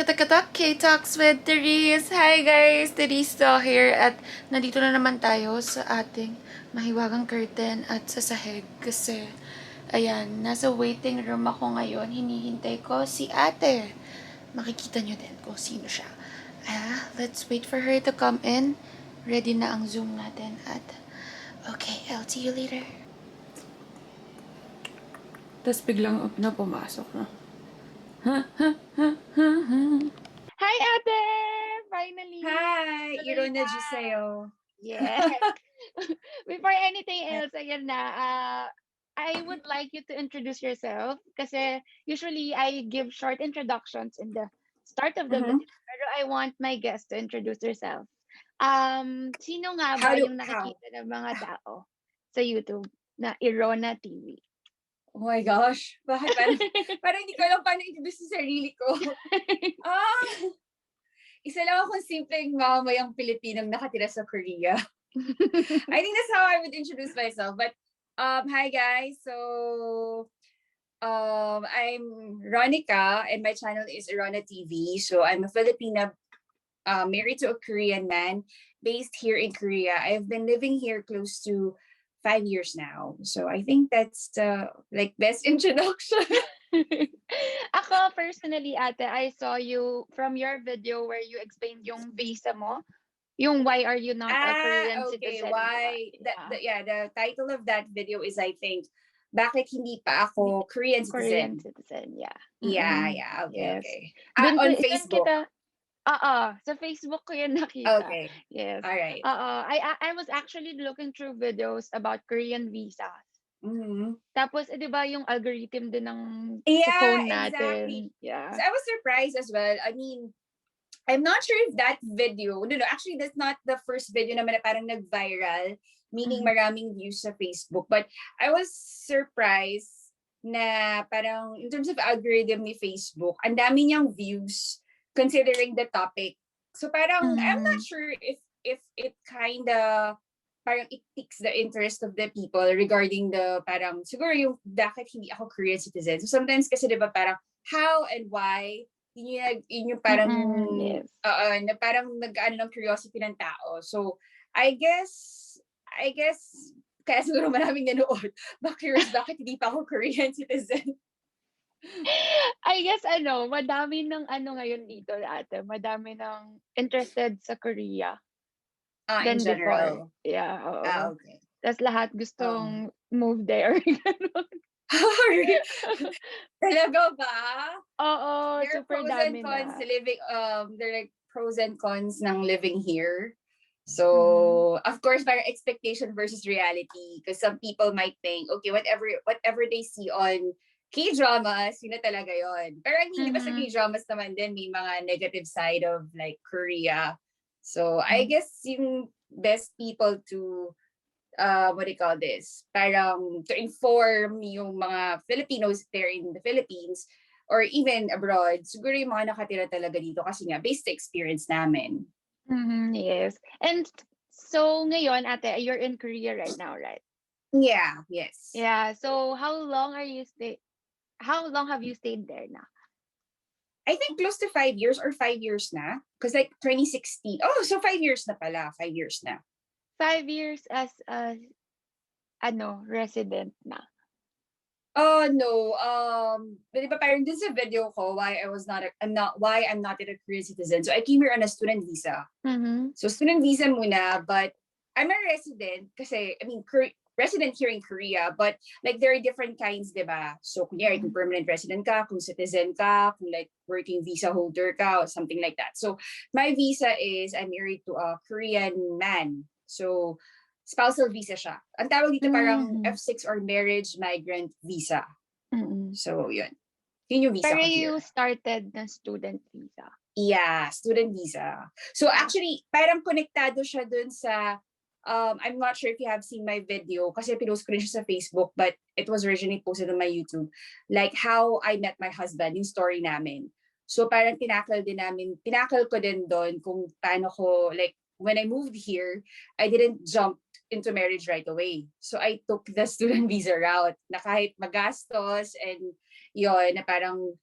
Katak-katak, K-Talks with Therese. Hi guys, theresesohere at nandito na naman tayo sa ating mahiwagang curtain at sa sahig kasi ayan, nasa waiting room ako ngayon. Hinihintay ko si ate. Makikita nyo din kung sino siya. Let's wait for her to come in. Ready na ang Zoom natin at okay, I'll see you later. Tapos biglang na pumasok na. Hi, ate! Finally! Hi! iRona sa'yo. Yes. Before anything else, ayan na, I would like you to introduce yourself kasi usually I give short introductions in the start of the video, pero I want my guest to introduce herself. Sino nga ba yung nakikita ng mga tao sa YouTube na iRona TV? Oh my gosh. Bakit parang hindi ko alam paano introduce sa sarili ko. Isa lang akong simpleng mamamayang Pilipinong nakatira sa Korea. I think that's how I would introduce myself. But hi guys. So I'm Ronica and my channel is iRona TV. So I'm a Filipina married to a Korean man based here in Korea. I've been living here close to 5 years now. So I think that's the best introduction. Ako personally, ate, I saw you from your video where you explained yung visa mo. Yung why are you not a Korean citizen? Why? The title of that video is, I think, bakit hindi pa ako Korean citizen? Korean citizen, yeah. Yeah, okay, Yes. okay. On Facebook. Sa Facebook ko yan nakita. Okay. Yes. All right. I was actually looking through videos about Korean visas. Tapos, di ba yung algorithm din ng sa phone natin? Exactly. Yeah. So I was surprised as well. I mean, I'm not sure if that video, no, actually that's not the first video naman na parang nag-viral, meaning maraming views sa Facebook. But I was surprised na parang in terms of algorithm ni Facebook, ang dami niyang views considering the topic. So parang I'm not sure if it kinda parang it piques the interest of the people regarding the parang siguro yung bakit hindi ako Korean citizen. So sometimes kasi 'di ba parang how and why yun yung parang na parang nag-ano ng curiosity ng tao. So I guess kaya siguro maraming nanood. Bakit hindi pa ako Korean citizen? I guess madami ng ngayon dito ate. Madami ng interested sa Korea. In general. Before. Yeah, oo. Okay. Tapos lahat gustong move there. Talaga ba? Oo, there are super pros dami and cons na. living there are like pros and cons ng living here. So of course parang expectation versus reality, because some people might think okay, whatever they see on K-dramas, yun na talaga yun. Pero hindi ba sa K-dramas naman din may mga negative side of like Korea. So I guess yung best people to what do you call this? Parang to inform yung mga Filipinos there in the Philippines or even abroad, siguro yung mga nakatira talaga dito kasi nga based sa experience namin. Yes. And so ngayon, ate, you're in Korea right now, right? Yeah, yes. Yeah. So how long have you stayed there now? I think close to 5 years or 5 years na. Because like 2016. Oh, so 5 years na pala. 5 years na. 5 years as a resident na. Oh no. Di ba parang dun sa video ko why I'm not a Korean citizen. So I came here on a student visa. So student visa muna, but I'm a resident kasi I mean resident here in Korea, but like there are different kinds, diba? So kunyari kung permanent resident ka, kung citizen ka, kung like working visa holder ka or something like that. So my visa is I'm married to a Korean man. So spousal visa siya. Ang tawag dito parang F6 or marriage migrant visa. So yun. Yun yung visa Pero ko here. you started na student visa. Yeah, student visa. So actually, parang konektado siya dun sa I'm not sure if you have seen my video kasi pinost ko rin siya sa Facebook, but it was originally posted on my YouTube. Like how I met my husband, yung story namin. So parang tinakal ko din doon kung paano ko, like when I moved here, I didn't jump into marriage right away. So I took the student visa route na kahit magastos and yun, na parang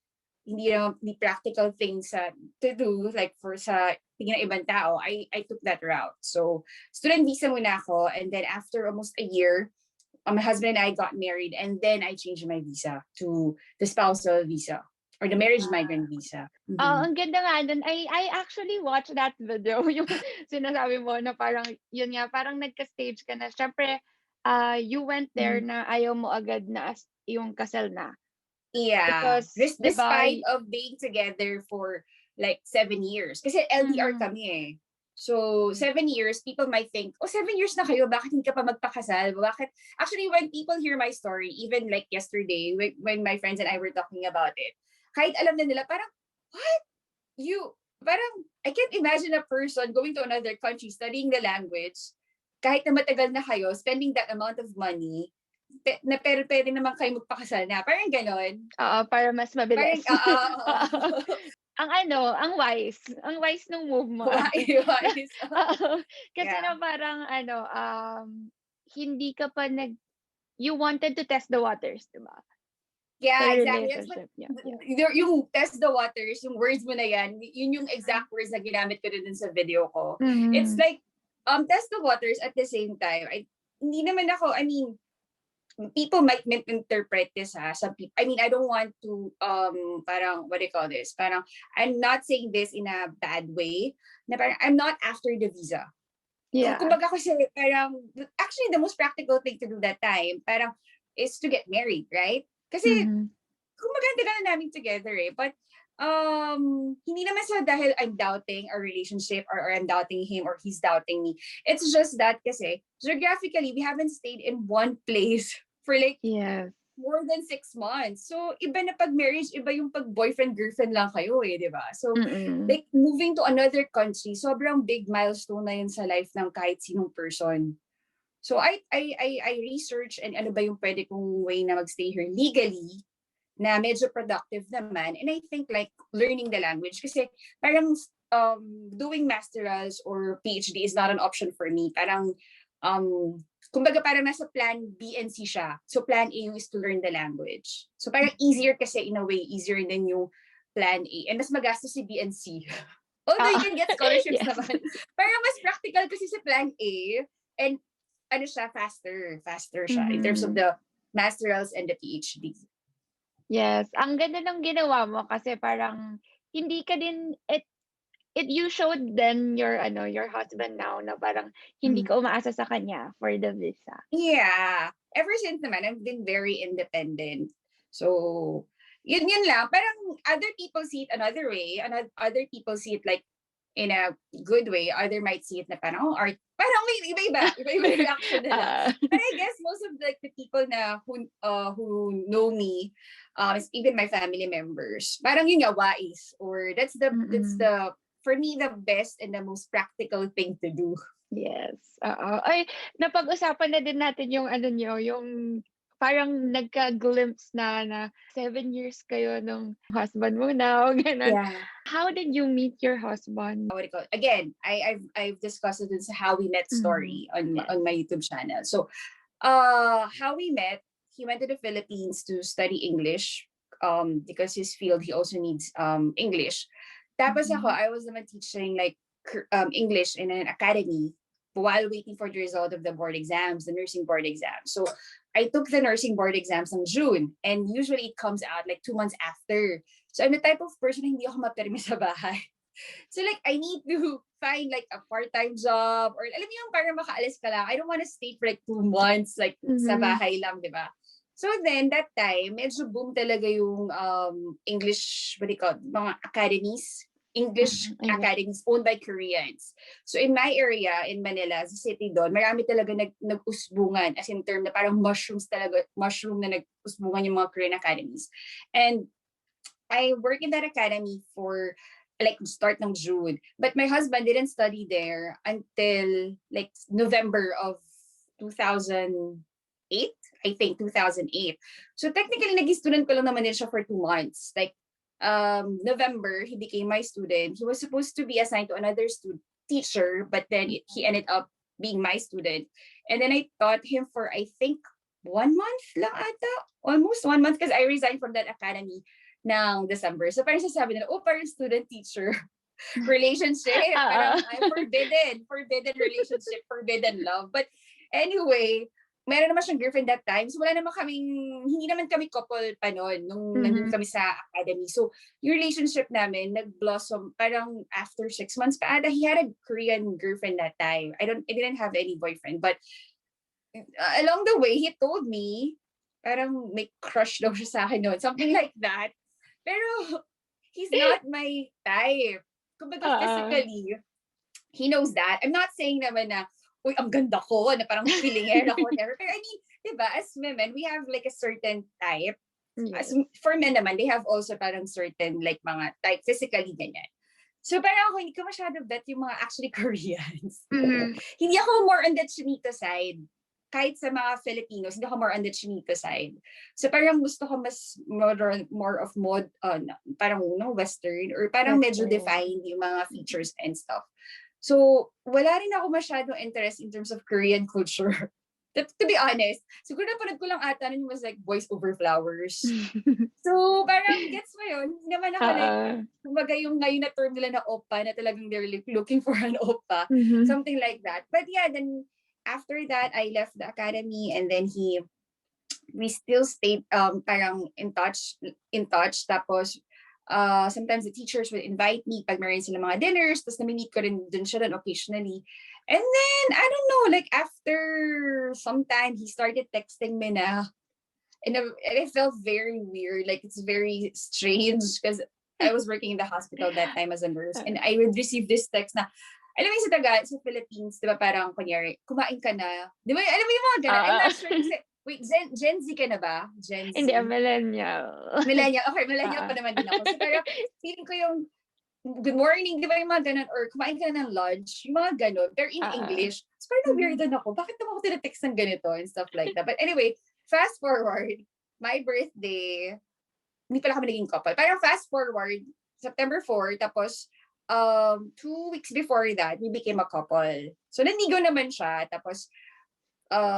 hindi practical things to do like for sa tingin ng ibang tao, I took that route. So student visa muna ako, and then after almost a year, my husband and I got married, and then I changed my visa to the spousal visa or the marriage migrant visa. Ang ganda nga dun. I actually watched that video. Yung sinasabi mo na parang, yun nga, parang nagka-stage ka na. Siyempre, you went there na ayaw mo agad na yung kasal na. Yeah. Because, Despite of being together for like 7 years. Kasi LDR kami eh. So, 7 years, people might think, 7 years na kayo, bakit hindi ka pa magpakasal? Bakit? Actually, when people hear my story, even like yesterday, when my friends and I were talking about it, kahit alam na nila, parang, what? Parang, I can't imagine a person going to another country, studying the language, kahit na matagal na kayo, spending that amount of money, na pero pwede naman kayo magpakasal na. Parang ganon. Para mas mabilis. Parang, ang wise nung move mo. Wise. Kasi na parang hindi ka pa you wanted to test the waters, diba? Yeah, exactly. That's what, yung test the waters, yung words mo na yan, yun yung exact words na ginamit ko din sa video ko. It's like, test the waters at the same time. Hindi naman ako, people might misinterpret this some people. I don't want to parang what do you call this? Parang I'm not saying this in a bad way. Na parang I'm not after the visa. Yeah. Kumbaga kasi parang actually the most practical thing to do that time parang is to get married, right? Kasi kumbaga tagal na namin together eh. But hindi naman sa dahil I'm doubting our relationship or I'm doubting him or he's doubting me. It's just that kasi geographically we haven't stayed in one place for like more than 6 months. So, iba na pag marriage, iba yung pag boyfriend-girlfriend lang kayo eh, di ba? So, like moving to another country, sobrang big milestone na yun sa life ng kahit sinong person. So, I researched and ano ba yung pwede kong way na magstay here legally na medyo productive naman. And I think like learning the language kasi parang doing masterals or PhD is not an option for me. Parang kumbaga parang nasa plan B and C siya. So plan A is to learn the language. So parang easier kasi in a way, easier than yung plan A. And mas magastos si B and C. Although you can get scholarships naman. Parang mas practical kasi sa plan A. And ano siya, faster siya in terms of the masterals and the PhD. Yes. Ang ganda ng ginawa mo kasi parang hindi ka din, you showed then your husband now na parang hindi ka umaasa sa kanya for the visa. Yeah. Ever since naman, I've been very independent. So, yun lang. Parang other people see it another way. And other people see it like in a good way. Other might see it na parang, parang may iba reaction nila. But I guess most of the people na who know me, even my family members, parang yun nga, wais. Or that's the for me, the best and the most practical thing to do. Yes. Ay, napag-usapan na din natin yung yung parang nagka-glimpse na 7 years kayo nung husband mo now. Ganun. Yeah. How did you meet your husband? What do you call it? Again, I've discussed it in how we met story on my YouTube channel. So, how we met, he went to the Philippines to study English because his field, he also needs English. Tapos ako, I was naman teaching like English in an academy while waiting for the result of the board exams, the nursing board exams. So I took the nursing board exams in June, and usually it comes out like 2 months after. So I'm the type of person na hindi ako mapirmi sa bahay. So like I need to find like a part-time job or alam mo yung parang makaalis ka lang. I don't want to stay for like 2 months like sa bahay lang, di ba? So then, that time, medyo boom talaga yung English, what do you call it, mga academies, English academies owned by Koreans. So in my area, in Manila, sa city doon, marami talaga nag-usbungan, as in term na parang mushroom na nag-usbungan yung mga Korean academies. And I work in that academy for like start ng June. But my husband didn't study there until like November of 2008. I think 2008. So technically, nag-student ko lang naman din siya for 2 months. Like, November, he became my student. He was supposed to be assigned to another teacher, but then he ended up being my student. And then I taught him for, I think, 1 month lang ata. Almost 1 month because I resigned from that academy ng December. So parang sasabi nila, oh, parang student-teacher relationship. Parang Oo. forbidden relationship, forbidden love. But anyway, meron naman siyang girlfriend that time. So hindi naman kami couple pa noon nung nandun kami sa academy. So yung relationship namin nag-blossom parang after 6 months pa ata. He had a Korean girlfriend that time. I didn't have any boyfriend. But along the way, he told me, parang may crush daw siya sa akin noon. Something like that. Pero he's not my type. Kumbaga physically, he knows that. I'm not saying naman na, uy, ang ganda ko, na parang feelingera ako, whatever. Pero I mean, diba, as women, we have like a certain type. Yes. As for men naman, they have also parang certain like mga type, physically ganyan. So parang ako, hindi ko masyado bet yung mga actually Koreans. Hindi ako more on the chinito side. Kahit sa mga Filipinos, hindi ako more on the chinito side. So parang gusto ko mas more of mod, parang Western, or parang medyo defined yung mga features and stuff. So, wala rin ako masyadong interest in terms of Korean culture. To be honest, siguro napanood ko lang ata nun was like Boys Over Flowers. So, parang gets mo yun? Hindi naman ako like, kumbaga yung ngayon na term nila na oppa, na talagang they're looking for an oppa. Something like that. But yeah, then after that, I left the academy, and then we still stayed parang in touch. Tapos, sometimes the teachers would invite me pag meron sila mga dinners, tapos nami-meet ko rin dun siya occasionally. And then, I don't know, like after some time, he started texting me na. And it felt very weird. Like, it's very strange because I was working in the hospital that time as a nurse. And I would receive this text na, alam mo sa Philippines, di ba parang, kunyari, kumain ka na. Di ba, alam mo yung mga ganun. I'm not sure kasi, wait, Gen Z ka na ba? Gen Z? Hindi, millennial. Millennial. Okay, millennial pa naman din ako. So, pero feeling ko yung good morning, di ba yung mga ganun, or kumain ka na ng lunch, yung mga ganun, they're in English. So, parang weirdan ako. Bakit naman ako tinatext ng ganito and stuff like that? But anyway, fast forward, my birthday, hindi pala kami naging couple. Parang fast forward, September 4, tapos 2 weeks before that, we became a couple. So, nanligaw naman siya. Tapos,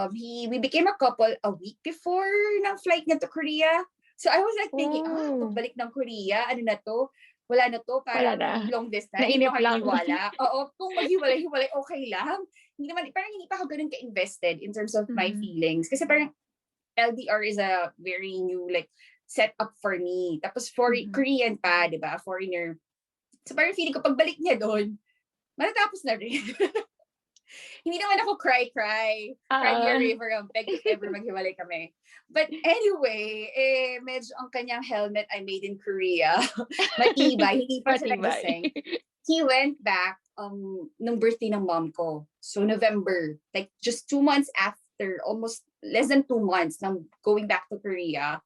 we became a couple a week before ng flight niya to Korea. So, I was like thinking, pagbalik ng Korea, ano na to? Wala na to, parang long distance. Nainip lang. Oo, kung maghiwalay-hiwalay, okay lang. Parang hindi pa ako ganun ka-invested in terms of my feelings. Kasi parang LDR is a very new like setup for me. Tapos Korean pa, di ba? Foreigner. So parang feeling ko, pagbalik niya doon, matatapos na rin. Hindi naman ako cry me a river ang peg if ever maghiwalay kami. But anyway, medyo ang kanyang helmet I made in Korea. Matibay, hindi pa siya nagising. He went back nung birthday ng mom ko. So November, like just 2 months after, almost less than 2 months ng going back to Korea.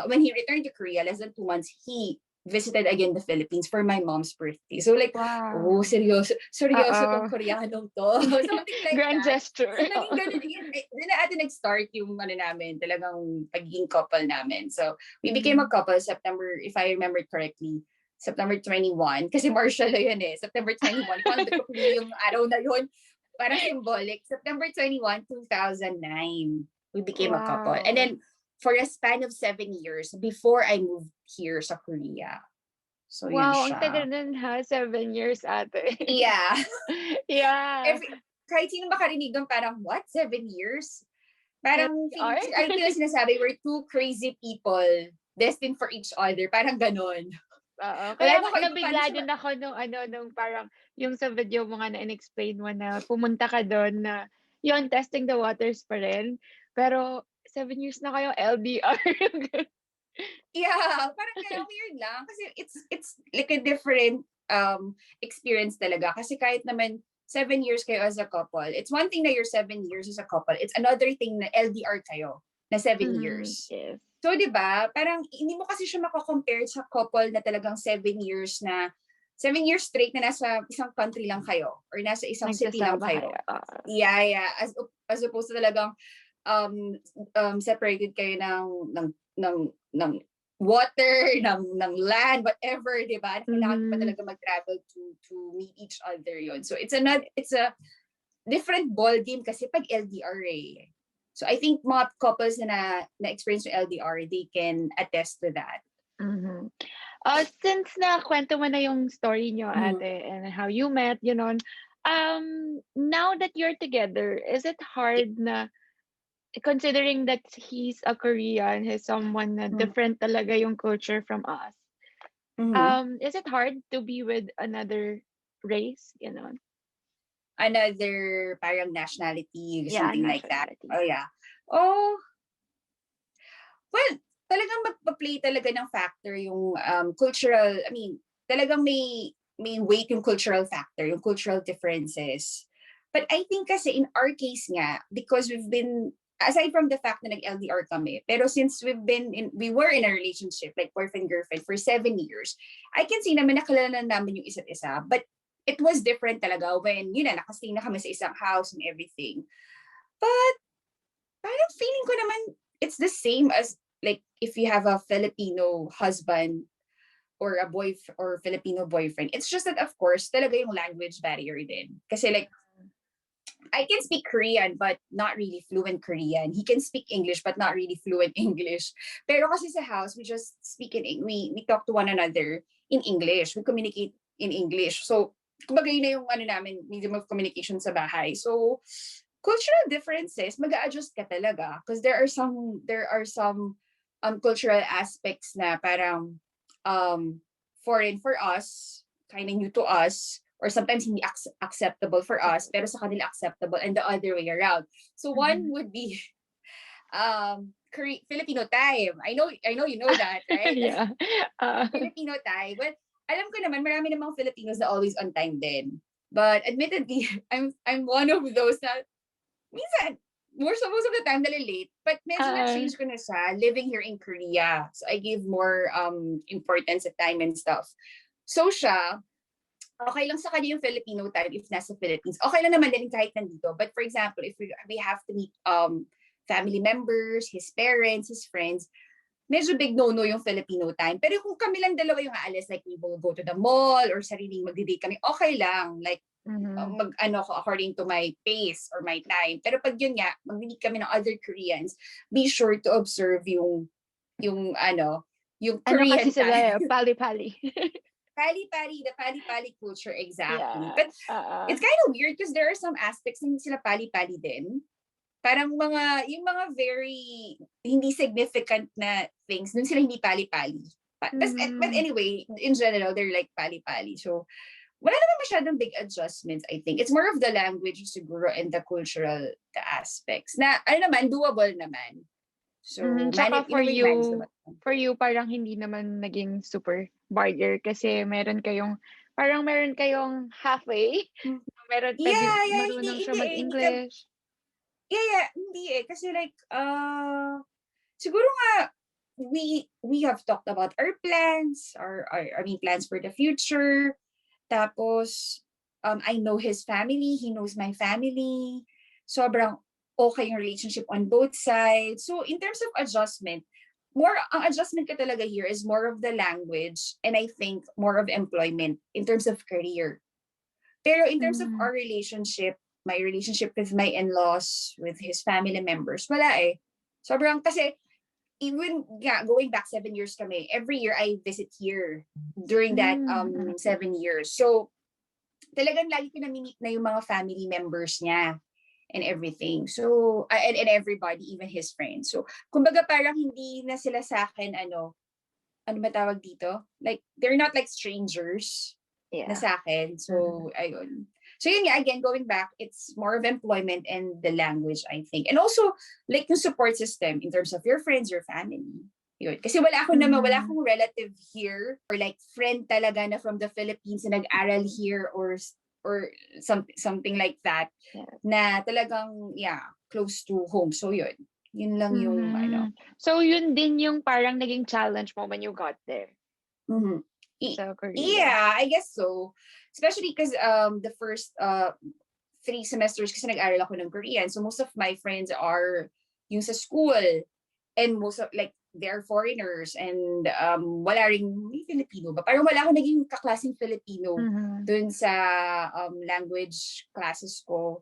When he returned to Korea, less than 2 months, he visited again the Philippines for my mom's birthday. So like, oh, seryoso tong Koreanong to. Something like Grand that. gesture. So naging ganun, doon na atin nag-start yung namin, talagang pagiging couple namin. So we became a couple September, if I remember correctly, September 21. Kasi Marshall na yun September 21. Kung ko yung araw na yun, parang symbolic. September 21, 2009, we became a couple. And then, for a span of 7 years before I moved here sa Korea. So, yun siya. Ang tagal nun 7 years ate. Yeah. Yeah. Kahit sino makarinig doon, parang, what? 7 years? Parang, I feel sinasabi, we're two crazy people destined for each other. Parang ganon. Kaya nabigla din ako nung parang, yung sa video mo nga na in-explain mo na pumunta ka doon na, yun, testing the waters pa rin. Pero, 7 years na kayo LDR. Yeah, parang kaya weird lang. Kasi it's like a different experience talaga. Kasi kahit naman 7 years kayo as a couple, it's one thing na you're 7 years as a couple. It's another thing na LDR kayo na 7 years. Yes. So, di ba, parang hindi mo kasi siya makakompare sa couple na talagang 7 years straight na nasa isang country lang kayo or nasa isang city lang kayo. Yeah. As opposed to talagang separated kayo ng water, ng land, whatever, di ba? Kailangan pa talaga mag-travel to meet each other yon. So it's a different ball game kasi pag LDR So I think mga couples na experience yung LDR, they can attest to that. Mhm. Since nakwento mo na yung story niyo, Mhm. ate, and how you met, now that you're together, is it hard na, considering that he's a Korean, he's someone na Mhm. different talaga yung culture from us, Mhm. is it hard to be with another race, Another parang nationality, Yeah, something like that. nationality. Oh yeah. Oh, well, talagang magpa-play talaga ng factor yung cultural, I mean, talagang may weight yung cultural factor, yung cultural differences. But I think kasi in our case nga, because we've been, aside from the fact na nag-LDR kami, pero since we were in a relationship, like boyfriend-girlfriend for 7 years, I can see naman nakilala namin yung isa't isa. But it was different talaga when, nakastay na kami sa isang house and everything. But parang feeling ko naman, it's the same as like if you have a Filipino husband or a boy or Filipino boyfriend. It's just that of course talaga yung language barrier din. Kasi like I can speak Korean but not really fluent Korean. He can speak English but not really fluent English. Pero kasi sa house we just speak we talk to one another in English. We communicate in English. So kumbaga yun na yung namin, medium of communication sa bahay. So cultural differences, mag-a-adjust ka talaga because there are some cultural aspects na parang foreign for us, kind of new to us, or sometimes hindi acceptable for us, pero sa kanila acceptable, and the other way around. So one Mhm. would be Filipino time. I know you know that, right? Yeah. Filipino time. Well, alam ko naman marami namang Filipinos na always on time din. But admittedly, I'm one of those na minsan, most of the time late. But medyo Ah, na-change ko na siya living here in Korea. So I give more importance at time and stuff. So siya, okay lang sa kanya yung Filipino time if nasa Philippines. Okay lang naman din kahit nandito. But for example, if we have to meet family members, his parents, his friends, medyo big no-no yung Filipino time. Pero kung kami lang dalawa yung aalis, like we will go to the mall or sariling magdi-date kami, okay lang. Like, mhm. mag-ano ko according to my pace or my time. Pero pag yun nga, mag-meet kami ng other Koreans, be sure to observe yung Ano kasi Korean sila, time. pali-pali. Pali-pali, the pali-pali culture, exactly. Yeah. But it's kind of weird because there are some aspects na hindi sila pali-pali din. Parang yung mga very hindi significant na things, dun sila hindi pali-pali. But Mhm. anyway, in general, they're like pali-pali. So, wala naman masyadong big adjustments, I think. It's more of the language siguro and the cultural aspects na, naman, doable naman. So, Tsaka in a way, manageable. for you parang hindi naman naging super barrier kasi meron kayong halfway. Hmm. Meron pwede Yeah, yeah, marunong siya hindi ka, mag-English. yeah, hindi eh. Kasi like, siguro nga, we have talked about our plans, I mean, plans for the future. Tapos, I know his family, he knows my family. Sobrang okay yung relationship on both sides. So, in terms of adjustment, ang adjustment ka talaga here is more of the language and I think more of employment in terms of career. Pero in terms of Hmm. our relationship, my relationship with my in-laws, with his family members, wala eh. Sobrang, kasi even going back 7 years kami, every year I visit here during that Mm. 7 years. So, talagang lagi ko nami-meet na yung mga family members niya and everything. So, and everybody, even his friends. So, kumbaga parang hindi na sila sa akin, ano ba tawag dito? Like, they're not like strangers na Yeah. sa akin. Mhm. So, ayun. So, yun nga, again, going back, it's more of employment and the language, I think. And also, like, yung support system in terms of your friends, your family. Yun. Kasi wala Mhm. akong relative here or like friend talaga na from the Philippines na nag-aral here or something like that Yeah. na talagang, yeah, close to home. So, yun. Yun lang yung, Mhm. So yun din yung parang naging challenge mo when you got there mhm. sa Korea. Yeah, I guess so. Especially because the first 3 semesters kasi nag-aral ako ng Korean. So most of my friends are yung sa school and most of like they're foreigners and wala ring may Filipino ba? Parang wala akong naging kaklaseng Filipino Mhm. dun sa language classes ko.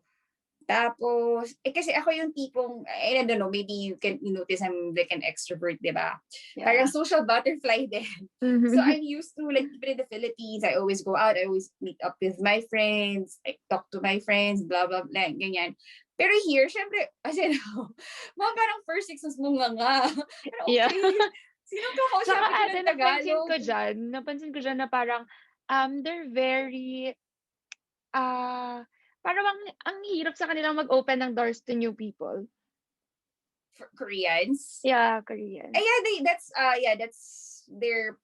Tapos, kasi ako yung tipong, I don't know, maybe you notice I'm like an extrovert, di ba? Parang Yeah. social butterfly din. So I'm used to, like, even in the Philippines, I always go out, I always meet up with my friends, I talk to my friends, blah, blah, blah, ganyan. Pero here, syempre, as in, mga parang first 6 months mo nga. Pero Yeah. okay, sino ka ko? Saka Sabi ko ng Tagalog. napansin ko dyan na parang, they're very, parang ang hirap sa kanila mag-open ng doors to new people. For Koreans. Yeah, Korean. That's their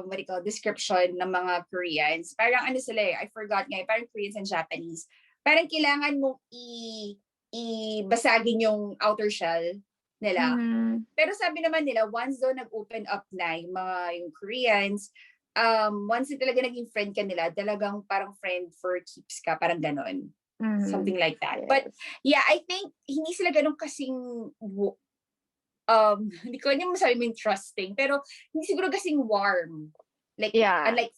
what do you call description ng mga Koreans. Parang ano sila I forgot nga, parang Koreans and Japanese. Parang kailangan mong ibasagin yung outer shell nila. Pero sabi naman nila, once daw nag-open up na yung Koreans, once talaga naging friend ka nila, talagang parang friend for keeps ka, parang ganon. Something like that. Yes. But yeah, I think hindi sila ganun kasing hindi ko niya masabi yung trusting, pero hindi siguro kasing warm. Like, Yeah. unlike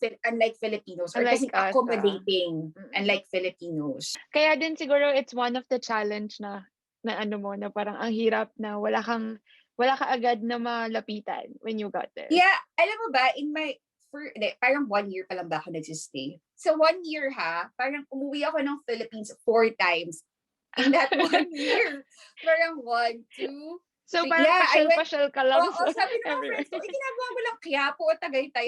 Filipinos, or Unlike kasing us, accommodating, unlike Filipinos. Kaya din siguro it's one of the challenge na ano mo, na parang ang hirap na wala ka agad na malapitan when you got there. Yeah, alam mo ba, parang 1 year pa lang ba ako nagsistay? So 1 year parang umuwi ako ng Philippines 4 times in that 1 year. Parang 1, 2, So 3. parang Yeah, pasyal ka lang Oo, sabi ng mga everywhere. friends ko, ginagawa mo lang Quiapo o Tagaytay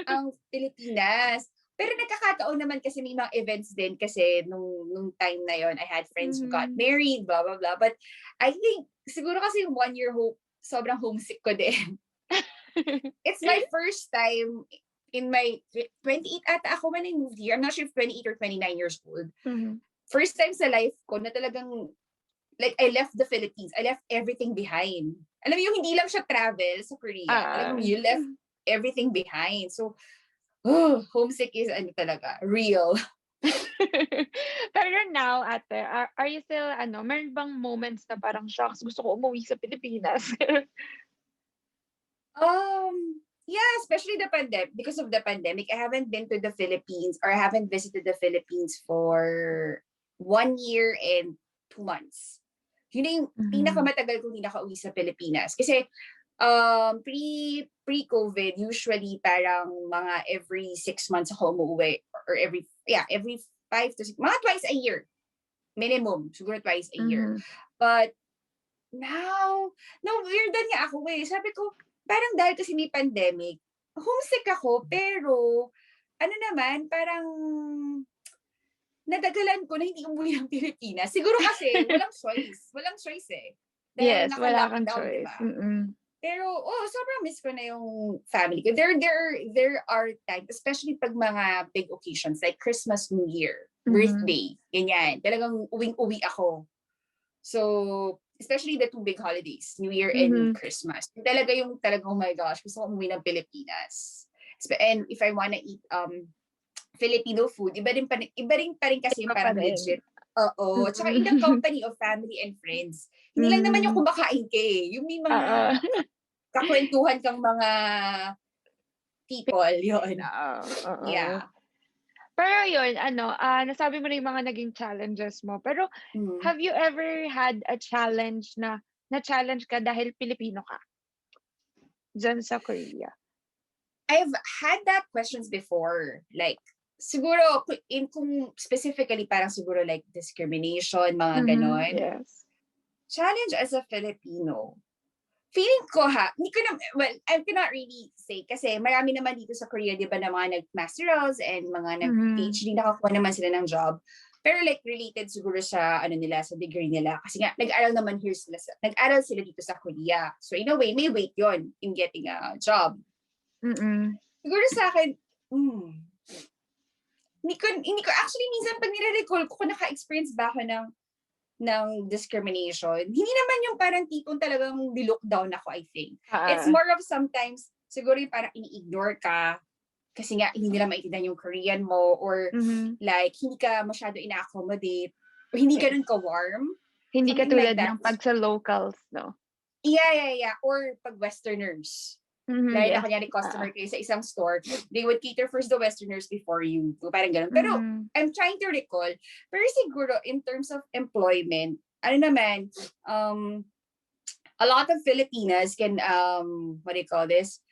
ang Pilipinas. Pero nagkakataon naman kasi may mga events din kasi nung time na yon I had friends who got married, blah, blah, blah. But I think, siguro kasi yung 1 year sobrang homesick ko din. It's my first time in my 28 ata ako when I moved here. I'm not sure if 28 or 29 years old. First time sa life ko na talagang, like, I left the Philippines. I left everything behind. Alam mo yung hindi lang siya travel sa Korea. Alam mo, you left everything behind. So, homesick is talaga, real. Pero now, ate, are you still, meron bang moments na parang, shocks, gusto ko umuwi sa Pilipinas? Yeah, especially because of the pandemic, I haven't been to the Philippines, or I haven't visited the Philippines for 1 year and 2 months. Yun na yung pinakamatagal kong hindi nakauwi sa Pilipinas. Kasi pre-COVID, usually parang mga every 6 months ako umuwi, or every 5 to 6, mga twice a year. Minimum, siguro twice a year. But now, weirdan nga ako Sabi ko, parang dahil kasi may pandemic, homesick ako, pero ano naman, parang nadagalan ko na hindi umuwi ng Pilipinas. Siguro kasi walang choice. Walang choice Dahil Yes, wala kang naka-lockdown, choice. diba? Pero, sobrang miss ko na yung family ko. There are times, especially pag mga big occasions, like Christmas, New Year, birthday, ganyan. Talagang uwing-uwi ako. So, especially the 2 big holidays, New Year and Christmas. Talagang, oh my gosh, gusto ko umuwi ng Pilipinas. And if I wanna eat Filipino food, iba rin pa rin kasi yung parang legit. Oo. Tsaka in the company of family and friends. Hindi lang naman yung kumakain ka Yung may mga kakwentuhan kang mga people, yun. Yeah. Pero yun, nasabi mo na yung mga naging challenges mo. Pero have you ever had a challenge na-challenge ka dahil Pilipino ka? Diyan sa Korea. I've had that questions before. Like, siguro, kung specifically, parang siguro like discrimination, mga ganon. Yes. Challenge as a Filipino. Feeling ko I cannot really say kasi marami naman dito sa Korea, di ba, na mga nag-masterals and mga nag-PhD, nakakuha naman sila ng job. Pero like related siguro sa sa degree nila. Kasi nga, nag-aral sila dito sa Korea. So in a way, may weight yon in getting a job. Siguro sa akin, hindi ko actually, minsan pag nire-recall ko kung naka-experience ba ako ng discrimination, hindi naman yung parang tipong talagang nilook down ako, I think. It's more of sometimes, siguro yung parang ini-ignore ka kasi nga hindi nila maintindihan yung Korean mo, or like hindi ka masyado ina-accommodate, or hindi ganun ka-warm. Hindi ka Something tulad like that. ng pag sa locals, no? Yeah. Or pag Westerners. Lalo na Yes. kunyari customer kayo sa isang store, they would cater first the Westerners before you. Parang ganun. Pero I'm trying to recall, pero siguro in terms of employment, ano naman, a lot of Filipinas can, what do you call this?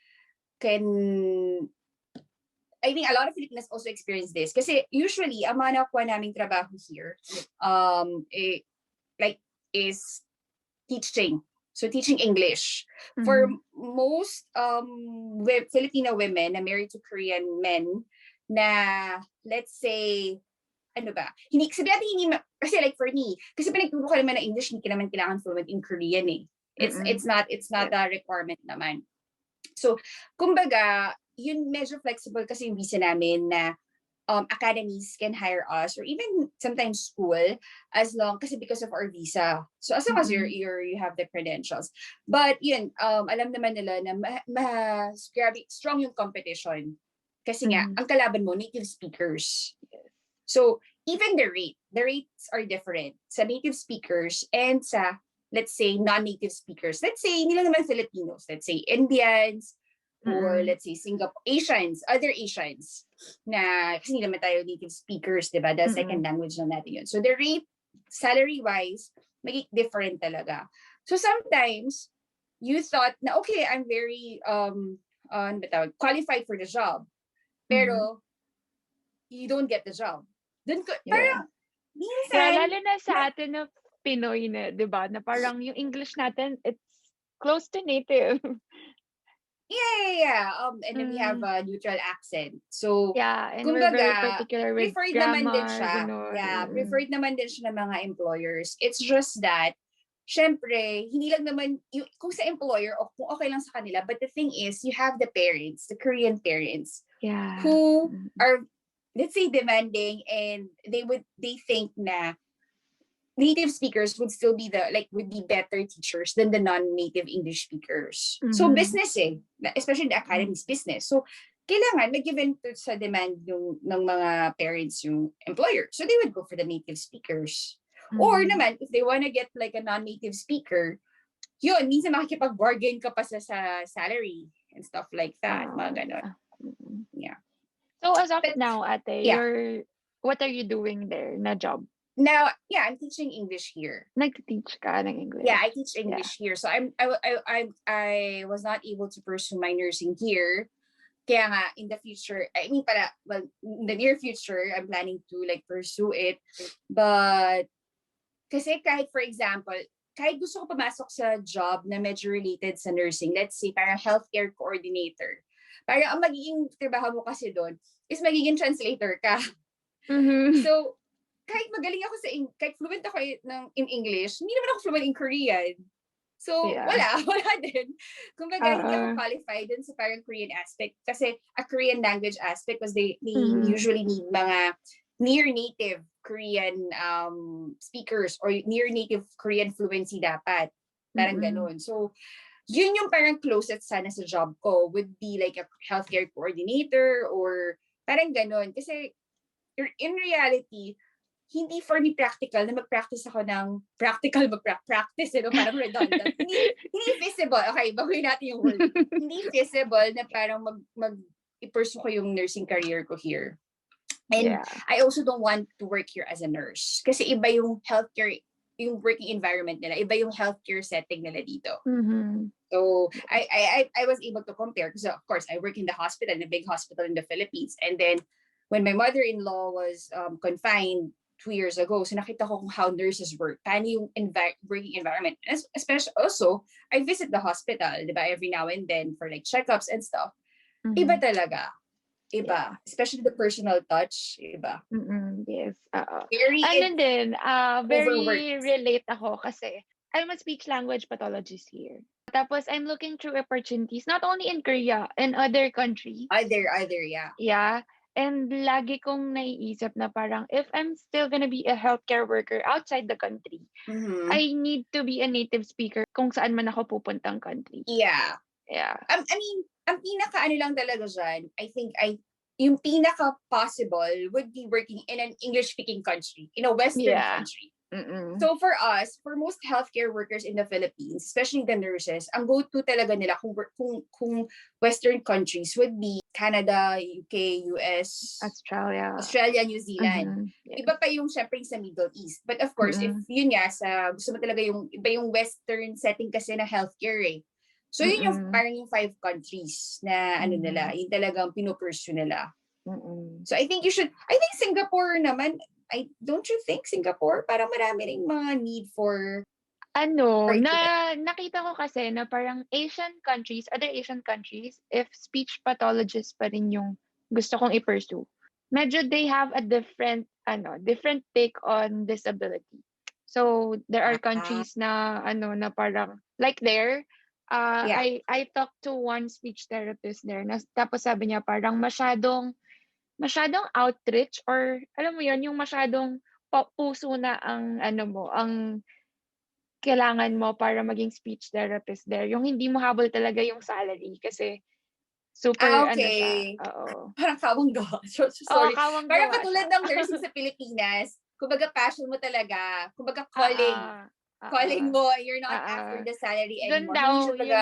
I think a lot of Filipinas also experience this. Kasi usually, ang mga nakuha naming trabaho here, is teaching. So teaching English. For most Filipino women na married to Korean men na, let's say, ano ba? Kasi like for me, kasi pinagturo ka naman ng English, hindi ka naman kailangan fluent in Korean eh. It's not a requirement naman. So, kumbaga, yun medyo flexible kasi yung visa namin na academies can hire us or even sometimes school as long kasi because of our visa. So as long as you have the credentials. But yun, alam naman nila na grabe, strong yung competition. Kasi nga, ang kalaban mo, native speakers. So even the rates are different sa native speakers and sa, let's say, non-native speakers. Let's say, hindi lang naman Filipinos. Let's say, Indians, or let's say, other Asians, na, kasi hindi naman tayo native speakers, diba? The second language na natin yun. So the rate, salary-wise, magiging different talaga. So sometimes, you thought na, okay, I'm very qualified for the job. Pero, you don't get the job. Parang, minsan, lalo na sa atin na Pinoy na, di ba? Na parang yung English natin, it's close to native. Yeah. And then we have a neutral accent. So, yeah, and kumbaga, we're very particular with preferred grammar. naman din siya. Yeah, preferred naman din siya ng mga employers. It's just that, syempre, hindi lang naman, kung sa employer, o kung okay lang sa kanila, but the thing is, you have the parents, the Korean parents, who are, let's say, demanding, and they think na native speakers would still be would be better teachers than the non-native English speakers. So business especially the academy's business. So kailangan mag-given to sa demand ng mga parents yung employer. So they would go for the native speakers. Or naman, if they want to get like a non-native speaker, yun, minsan makikipag-bargain ka pa sa salary and stuff like that. Mga ganon. Yeah. So as of now, ate, what are you doing there na job? Now, yeah, I'm teaching English here. Nag-teach ka ng English? Yeah, I teach English here. So I was not able to pursue my nursing here. Kaya nga, in the future, in the near future, I'm planning to pursue it. But, kasi kahit, for example, kahit gusto ko pumasok sa job na medyo related sa nursing, let's say, parang healthcare coordinator. Parang ang magiging trabaho mo kasi doon is magiging translator ka. So, kahit magaling ako kahit fluent ako in English, hindi naman ako fluent in Korean. So, wala din. Kumbaga, hindi ako qualified dun sa parang Korean aspect. Kasi a Korean language aspect, because they usually need mga near-native Korean speakers or near-native Korean fluency dapat. Parang ganun. So, yun yung parang closest sana sa job ko would be like a healthcare coordinator or parang ganun. Kasi in reality, hindi for me practical na mag-practice ako ng practice, parang redundant. hindi feasible. Okay, baguhin natin yung word. Hindi feasible na parang i-pursue ko yung nursing career ko here. And I also don't want to work here as a nurse. Kasi iba yung healthcare, yung working environment nila, iba yung healthcare setting nila dito. So I was able to compare because of course I work in the hospital, in a big hospital in the Philippines. And then when my mother-in-law was confined 2 years ago, so nakita ko how nurses work, paano yung working environment. Especially also, I visit the hospital, diba, every now and then for checkups and stuff. Iba talaga. Iba. Especially the personal touch, iba. Yes. Very very relate ako kasi I'm a speech language pathologist here. Tapos I'm looking through opportunities not only in Korea, in other countries. Other, yeah. Yeah. And lagi kong naiisip na parang if I'm still gonna be a healthcare worker outside the country, I need to be a native speaker kung saan man ako pupuntang country. Yeah. I mean, ang pinaka lang talaga dyan, I think yung pinaka possible would be working in an English-speaking country, in a Western country. Mm-mm. So for us, for most healthcare workers in the Philippines, especially the nurses, ang go-to talaga nila kung Western countries would be Canada, UK, US, Australia. Australia, New Zealand. Yes. Iba pa yung syempre sa Middle East. But of course, if Mm-mm. yun nga, gusto mo talaga yung iba yung Western setting kasi na healthcare eh. So yun yung Mm-mm. parang yung 5 countries na ano nila, yung talagang pinupursue nila. Mm-mm. So I think Singapore naman, don't you think Singapore parang marami ring mga need for Nakita ko kasi na parang other Asian countries, if speech pathologist pa rin yung gusto kong i-pursue, medyo they have a different take on disability. So, there are countries na parang, like there, yeah. I talked to one speech therapist there, tapos sabi niya parang masyadong outreach, or alam mo yon, yung masyadong puso na ang kailangan mo para maging speech therapist there. Yung hindi mo habol talaga yung salary kasi super siya. Okay. Oo. Parang kawang gawa. Oo, Sorry. kawang Parang gawa siya. katulad ng nursing sa Pilipinas, kumbaga passion mo talaga, kumbaga calling. Calling mo, you're not after the salary Doon anymore. Hindi daw, siya talaga,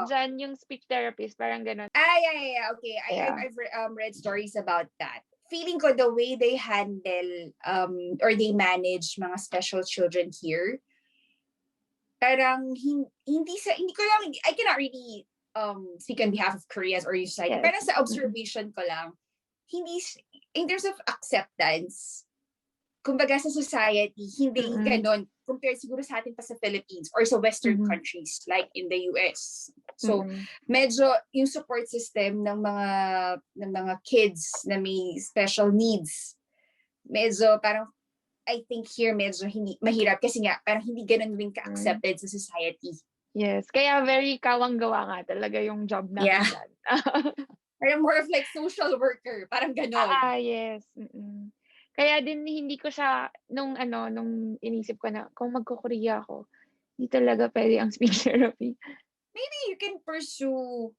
dyan yung speech therapist, parang ganun. yeah. Okay. Yeah. I've read stories about that. Feeling ko the way they handle or they manage mga special children here, parang hindi ko lang, I cannot really speak on behalf of Korea's or your society. Yes. Parang sa observation ko lang, hindi, in terms of acceptance, kumbaga sa society, hindi ganon compared siguro sa atin pa sa Philippines or sa Western countries like in the US. So, medyo yung support system ng mga kids na may special needs, medyo parang I think here medyo hindi mahirap kasi nga parang hindi ganun rin ka-accepted sa society. Yes, kaya very kawang-gawa nga talaga yung job namin dyan. Parang more of like social worker, parang ganon. Yes. Kaya din hindi ko siya nung inisip ko na kung magko-Korea ako, hindi talaga pwede ang speech therapy. Maybe you can pursue